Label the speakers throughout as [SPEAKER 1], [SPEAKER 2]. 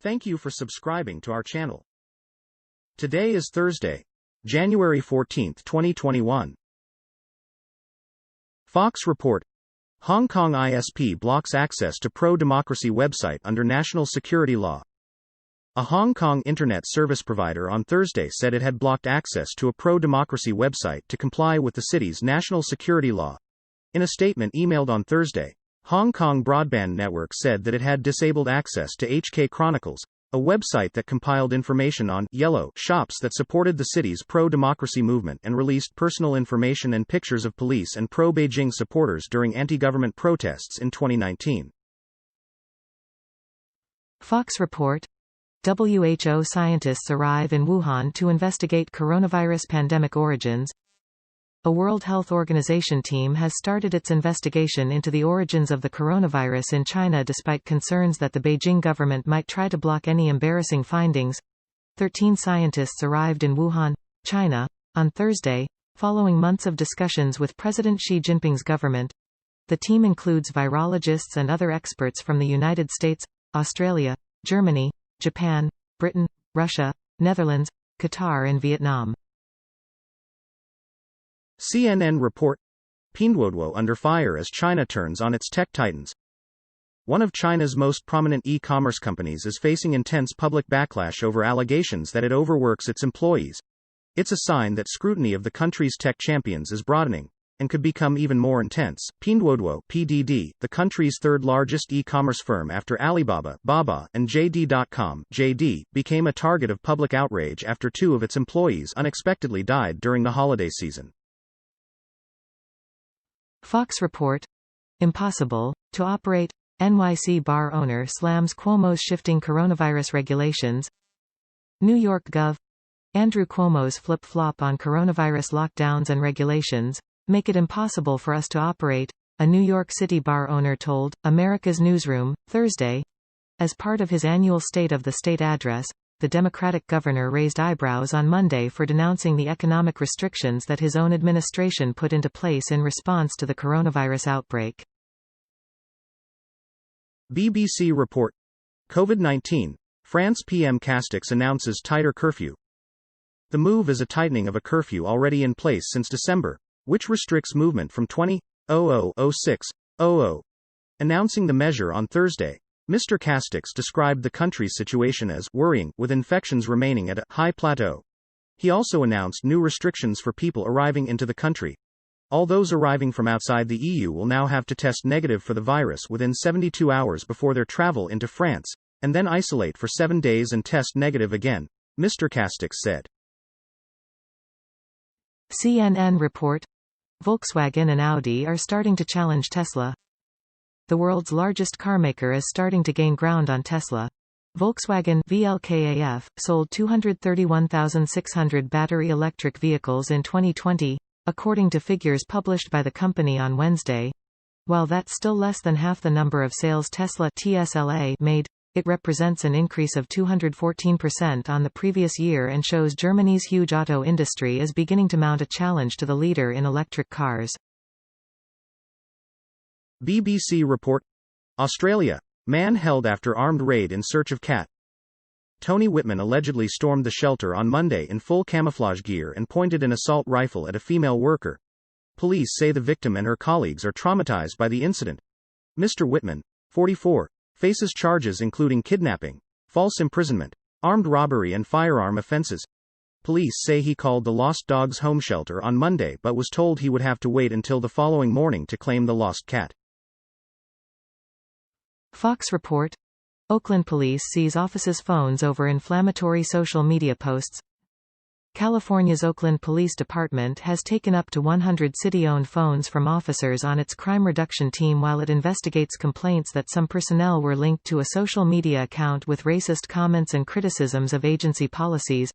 [SPEAKER 1] Thank you for subscribing to our channel. Today is Thursday, January 14, 2021. Fox report: Hong Kong ISP blocks access to pro-democracy website under national security law. A Hong Kong internet service provider on Thursday said it had blocked access to a pro-democracy website to comply with the city's national security law. In a statement emailed on Thursday, Hong Kong Broadband Network said that it had disabled access to HK Chronicles, a website that compiled information on yellow shops that supported the city's pro-democracy movement and released personal information and pictures of police and pro-Beijing supporters during anti-government protests in 2019.
[SPEAKER 2] Fox report: WHO scientists arrive in Wuhan to investigate coronavirus pandemic origins. A World Health Organization team has started its investigation into the origins of the coronavirus in China despite concerns that the Beijing government might try to block any embarrassing findings. 13 scientists arrived in Wuhan, China, on Thursday, following months of discussions with President Xi Jinping's government. The team includes virologists and other experts from the United States, Australia, Germany, Japan, Britain, Russia, Netherlands, Qatar and Vietnam.
[SPEAKER 1] CNN report: Pinduoduo under fire as China turns on its tech titans. One of China's most prominent e-commerce companies is facing intense public backlash over allegations that it overworks its employees. It's a sign that scrutiny of the country's tech champions is broadening, and could become even more intense. Pinduoduo (PDD), the country's third-largest e-commerce firm after Alibaba (Baba) and JD.com (JD), became a target of public outrage after two of its employees unexpectedly died during the holiday season.
[SPEAKER 2] Fox report: Impossible to operate. NYC bar owner slams Cuomo's shifting coronavirus regulations. New York Gov. Andrew Cuomo's flip-flop on coronavirus lockdowns and regulations make it impossible for us to operate, a New York City bar owner told America's Newsroom Thursday. As part of his annual State of the State address, the Democratic governor raised eyebrows on Monday for denouncing the economic restrictions that his own administration put into place in response to the coronavirus outbreak.
[SPEAKER 1] BBC report: COVID-19, France PM Castex announces tighter curfew. The move is a tightening of a curfew already in place since December, which restricts movement from 20:00–06:00. Announcing the measure on Thursday, Mr. Castex described the country's situation as worrying, with infections remaining at a high plateau. He also announced new restrictions for people arriving into the country. All those arriving from outside the EU will now have to test negative for the virus within 72 hours before their travel into France, and then isolate for 7 days and test negative again, Mr. Castex said.
[SPEAKER 2] CNN report: Volkswagen and Audi are starting to challenge Tesla. The world's largest carmaker is starting to gain ground on Tesla. Volkswagen VLKAF sold 231,600 battery electric vehicles in 2020, according to figures published by the company on Wednesday. While that's still less than half the number of sales Tesla (TSLA) made, it represents an increase of 214% on the previous year and shows Germany's huge auto industry is beginning to mount a challenge to the leader in electric cars.
[SPEAKER 1] BBC report: Australia, man held after armed raid in search of cat. Tony Whitman allegedly stormed the shelter on Monday in full camouflage gear and pointed an assault rifle at a female worker. Police say the victim and her colleagues are traumatized by the incident. Mr. Whitman, 44, faces charges including kidnapping, false imprisonment, armed robbery and firearm offenses. Police say he called the Lost Dogs Home Shelter on Monday but was told he would have to wait until the following morning to claim the lost cat.
[SPEAKER 2] Fox report: Oakland police seize offices' phones over inflammatory social media posts. California's Oakland Police Department has taken up to 100 city-owned phones from officers on its crime reduction team while it investigates complaints that some personnel were linked to a social media account with racist comments and criticisms of agency policies.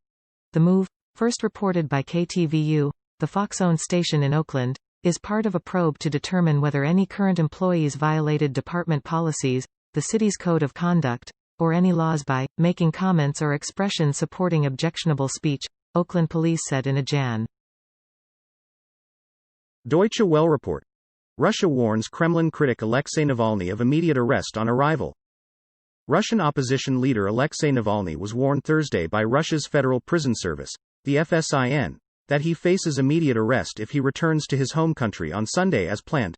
[SPEAKER 2] The move, first reported by KTVU, the Fox-owned station in Oakland, is part of a probe to determine whether any current employees violated department policies, the city's code of conduct, or any laws by making comments or expressions supporting objectionable speech, Oakland police said in a Jan.
[SPEAKER 1] Deutsche Welle report: Russia warns Kremlin critic Alexei Navalny of immediate arrest on arrival. Russian opposition leader Alexei Navalny was warned Thursday by Russia's Federal Prison Service, the FSIN, that he faces immediate arrest if he returns to his home country on Sunday as planned.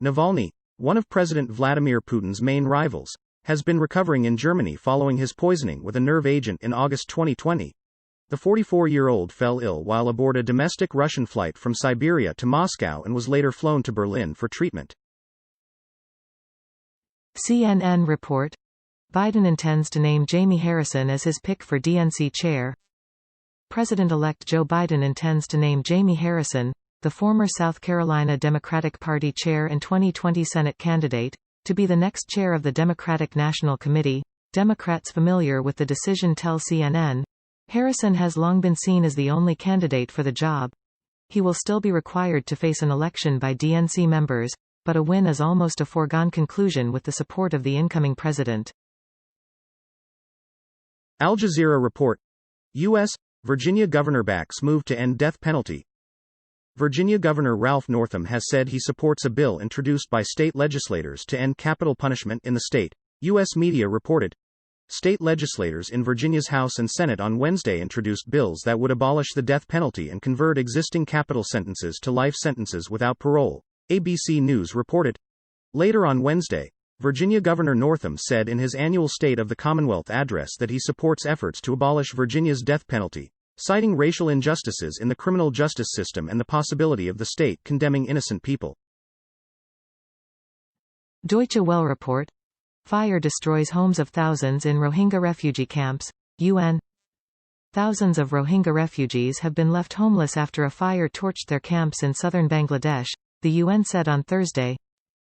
[SPEAKER 1] Navalny, one of President Vladimir Putin's main rivals, has been recovering in Germany following his poisoning with a nerve agent in August 2020. The 44-year-old fell ill while aboard a domestic Russian flight from Siberia to Moscow and was later flown to Berlin for treatment.
[SPEAKER 2] CNN report: Biden intends to name Jamie Harrison as his pick for DNC chair. President-elect Joe Biden intends to name Jamie Harrison, the former South Carolina Democratic Party chair and 2020 Senate candidate, to be the next chair of the Democratic National Committee. Democrats familiar with the decision tell CNN, Harrison has long been seen as the only candidate for the job. He will still be required to face an election by DNC members, but a win is almost a foregone conclusion with the support of the incoming president.
[SPEAKER 1] Al Jazeera report: U.S. Virginia governor backs move to end death penalty. Virginia Governor Ralph Northam has said he supports a bill introduced by state legislators to end capital punishment in the state, U.S. media reported. State legislators in Virginia's House and Senate on Wednesday introduced bills that would abolish the death penalty and convert existing capital sentences to life sentences without parole, ABC News reported. Later on Wednesday, Virginia Governor Northam said in his annual State of the Commonwealth address that he supports efforts to abolish Virginia's death penalty, citing racial injustices in the criminal justice system and the possibility of the state condemning innocent people.
[SPEAKER 2] Deutsche Welle report: Fire destroys homes of thousands in Rohingya refugee camps, UN. Thousands of Rohingya refugees have been left homeless after a fire torched their camps in southern Bangladesh, the UN said on Thursday.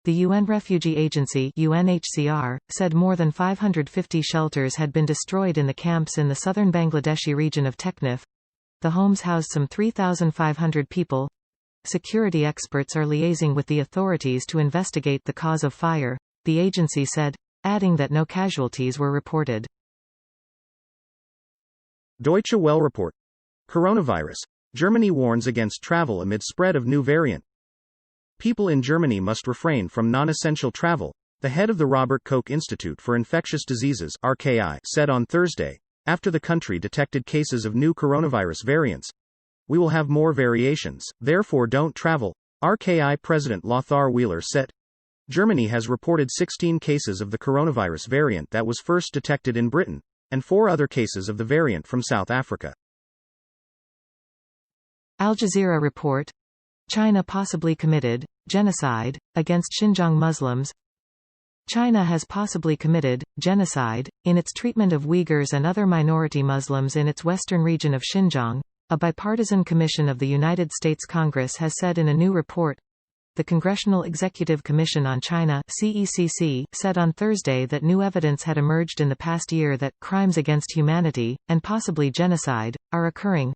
[SPEAKER 2] The UN Refugee Agency (UNHCR) said more than 550 shelters had been destroyed in the camps in the southern Bangladeshi region of Teknaf. The homes housed some 3,500 people. Security experts are liaising with the authorities to investigate the cause of fire, the agency said, adding that no casualties were reported.
[SPEAKER 1] Deutsche Welle report: Coronavirus. Germany warns against travel amid spread of new variant. People in Germany must refrain from non-essential travel, the head of the Robert Koch Institute for Infectious Diseases (RKI) said on Thursday, after the country detected cases of new coronavirus variants. We will have more variations, therefore don't travel, RKI President Lothar Wieler said. Germany has reported 16 cases of the coronavirus variant that was first detected in Britain, and 4 other cases of the variant from South Africa.
[SPEAKER 2] Al Jazeera report: China possibly committed genocide against Xinjiang Muslims. China has possibly committed genocide in its treatment of Uyghurs and other minority Muslims in its western region of Xinjiang, a bipartisan commission of the United States Congress has said in a new report. The Congressional Executive Commission on China (CECC) said on Thursday that new evidence had emerged in the past year that crimes against humanity, and possibly genocide, are occurring.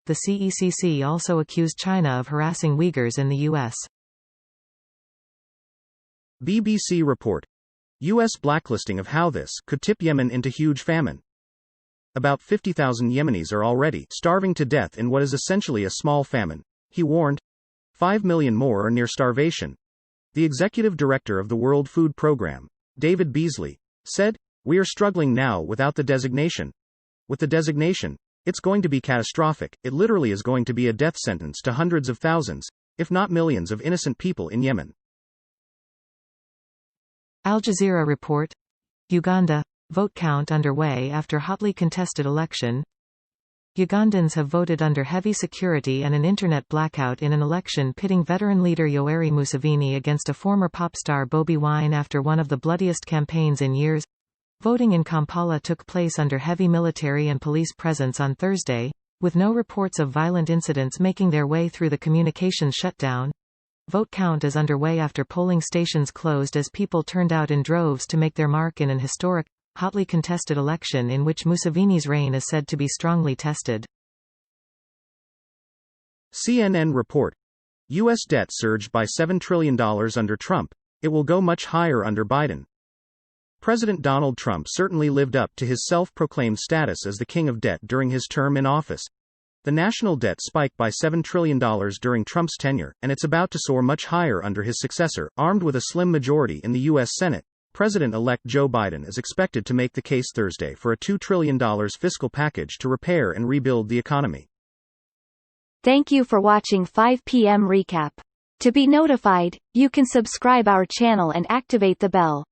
[SPEAKER 2] The CECC also accused China of harassing Uyghurs in the U.S.
[SPEAKER 1] BBC report: U.S. blacklisting of how this could tip Yemen into huge famine. About 50,000 Yemenis are already starving to death in what is essentially a small famine, he warned. 5 million more are near starvation. The executive director of the World Food Programme, David Beasley, said, "We are struggling now without the designation. With the designation, it's going to be catastrophic. It literally is going to be a death sentence to hundreds of thousands, if not millions of innocent people in Yemen."
[SPEAKER 2] Al Jazeera report: Uganda, vote count underway after hotly contested election. Ugandans have voted under heavy security and an internet blackout in an election pitting veteran leader Yoweri Museveni against a former pop star Bobi Wine after one of the bloodiest campaigns in years. Voting in Kampala took place under heavy military and police presence on Thursday, with no reports of violent incidents making their way through the communications shutdown. Vote count is underway after polling stations closed as people turned out in droves to make their mark in an historic, hotly contested election in which Museveni's reign is said to be strongly tested.
[SPEAKER 1] CNN report: U.S. debt surged by $7 trillion under Trump. It will go much higher under Biden. President Donald Trump certainly lived up to his self-proclaimed status as the king of debt during his term in office. The national debt spiked by $7 trillion during Trump's tenure, and it's about to soar much higher under his successor, armed with a slim majority in the U.S. Senate, President-elect Joe Biden is expected to make the case Thursday for a $2 trillion fiscal package to repair and rebuild the economy.
[SPEAKER 3] Thank you for watching 5 p.m. Recap. To be notified, you can subscribe our channel and activate the bell.